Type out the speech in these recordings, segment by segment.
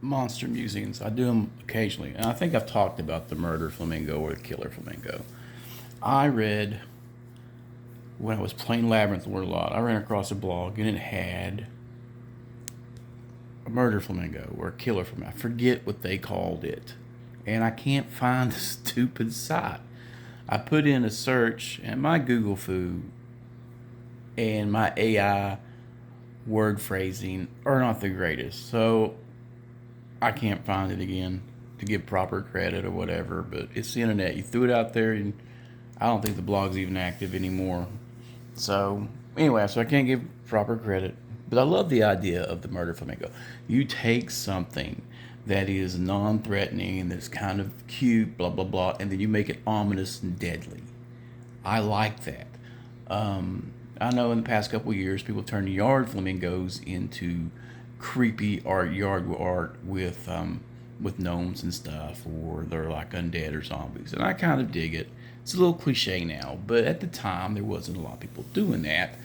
monster musings. I do them occasionally, and I think I've talked about the murder flamingo or the killer flamingo. I read when I was playing Labyrinth Lore a lot. I ran across a blog and it had a murder flamingo or a killer flamingo. I forget what they called it, and I can't find the stupid site. I put in a search, and my Google Foo and my AI word phrasing are not the greatest. So I can't find it again to give proper credit or whatever, but it's the internet. You threw it out there, and I don't think the blog's even active anymore. So anyway, so I can't give proper credit. But I love the idea of the murder flamingo. You take something that is non-threatening and that's kind of cute, blah, blah, blah, and then you make it ominous and deadly. I like that. I know in the past couple of years, people turned yard flamingos into creepy yard art with gnomes and stuff, or they're like undead or zombies, and I kind of dig it. It's a little cliche now, but at the time there wasn't a lot of people doing that,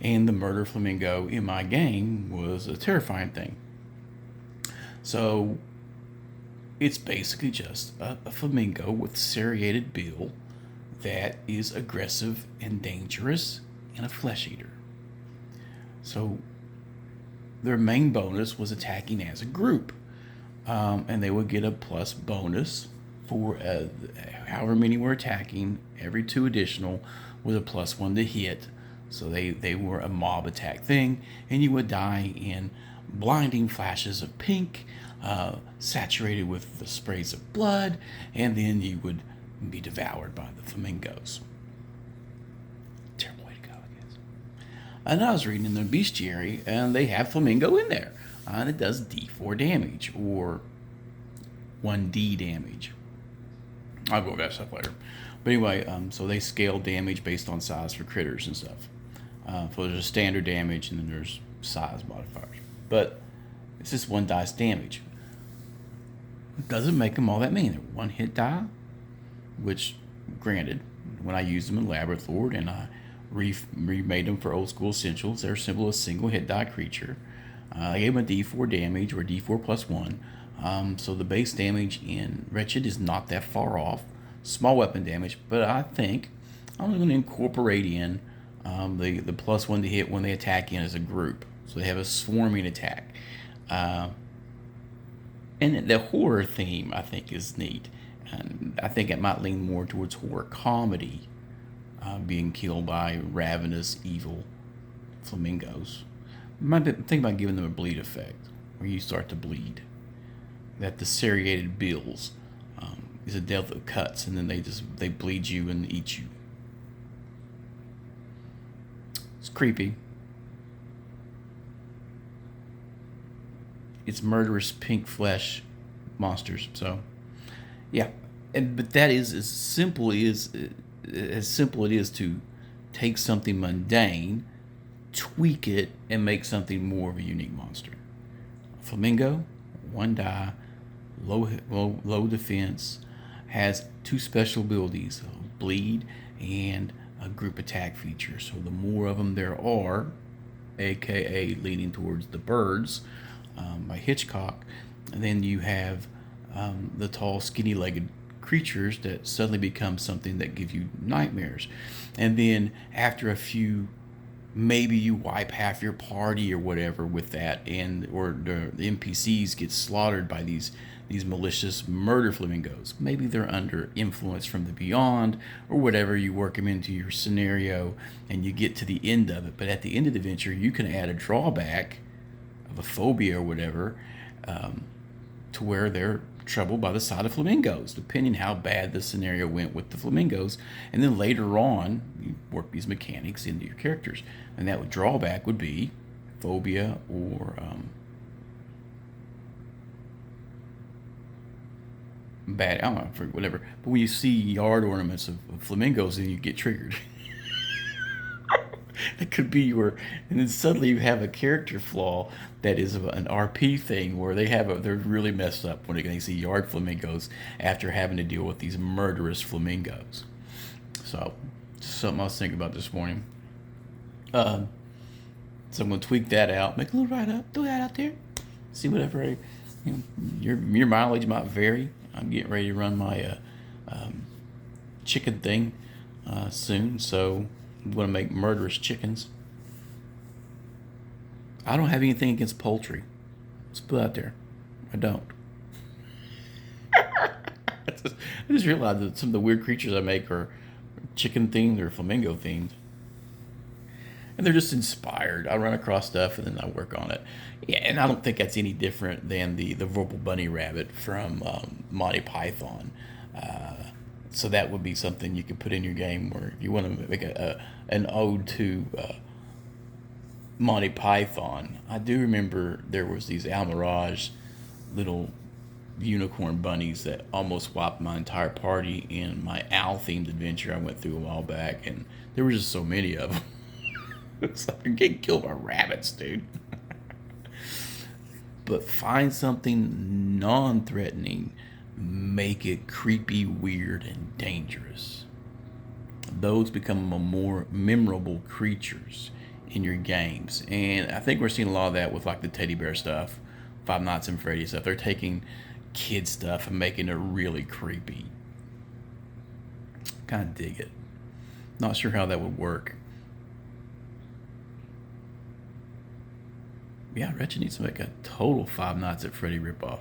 and the murder flamingo in my game was a terrifying thing. So it's basically just a flamingo with a serrated bill that is aggressive and dangerous and a flesh eater. So their main bonus was attacking as a group, and they would get a plus bonus for however many were attacking. Every 2 additional with a +1 to hit. So they were a mob attack thing, and you would die in blinding flashes of pink, saturated with the sprays of blood, and then you would be devoured by the flamingos. Terrible way to go, I guess. And I was reading in the Bestiary, and they have flamingo in there, and it does D4 damage, or 1D damage. I'll go over that stuff later. But anyway, so they scale damage based on size for critters and stuff. So there's a standard damage, and then there's size modifiers. But it's just 1 dice damage. It doesn't make them all that many. They're 1 hit die, which, granted, when I used them in Labyrinth Lord and I remade them for Old School Essentials, they're simple as single hit die creature. I gave them a D4 damage, or D4 +1. So the base damage in Wretched is not that far off. Small weapon damage, but I think I'm going to incorporate in the +1 to hit when they attack in as a group. So they have a swarming attack. And the horror theme, I think, is neat. And I think it might lean more towards horror comedy, being killed by ravenous, evil flamingos. Might think about giving them a bleed effect, where you start to bleed. That the serrated bills is a death of cuts, and then they bleed you and eat you. It's creepy. It's murderous pink flesh monsters. So, yeah, but that is as simple it is to take something mundane, tweak it, and make something more of a unique monster. Flamingo, 1 die, low defense, has 2 special abilities, bleed and a group attack feature. So the more of them there are, aka leaning towards the birds, by Hitchcock, and then you have the tall, skinny-legged creatures that suddenly become something that give you nightmares. And then after a few, maybe you wipe half your party or whatever with that, or the NPCs get slaughtered by these malicious murder flamingos. Maybe they're under influence from the beyond, or whatever. You work them into your scenario and you get to the end of it. But at the end of the adventure, you can add a drawback of a phobia or whatever, to where they're troubled by the sight of flamingos, depending how bad the scenario went with the flamingos. And then later on, you work these mechanics into your characters, and that drawback would be phobia or bad, I don't know, whatever. But when you see yard ornaments of flamingos, then you get triggered. That could be and then suddenly you have a character flaw that is an RP thing, where they're really messed up when they see yard flamingos after having to deal with these murderous flamingos. So, just something I was thinking about this morning. So I'm going to tweak that out, make a little write-up, throw that out there, see whatever Your mileage might vary. I'm getting ready to run my chicken thing soon, so I'm going to make murderous chickens. I don't have anything against poultry. Let's put it out there. I don't. I just realized that some of the weird creatures I make are chicken themed or flamingo themed. And they're just inspired. I run across stuff and then I work on it. Yeah, and I don't think that's any different than the verbal bunny rabbit from Monty Python. So that would be something you could put in your game where if you want to make an ode to Monty Python. I do remember there was these Al Mirage little unicorn bunnies that almost wiped my entire party in my owl themed adventure I went through a while back, and there were just so many of them. It's like you're getting killed by rabbits, dude. But find something non-threatening, make it creepy, weird, and dangerous. Those become more memorable creatures in your games, and I think we're seeing a lot of that with like the teddy bear stuff, Five Nights at Freddy's stuff. They're taking kid stuff and making it really creepy. Kind of dig it. Not sure how that would work. Yeah, Wretched needs to make a total Five Nights at Freddy ripoff.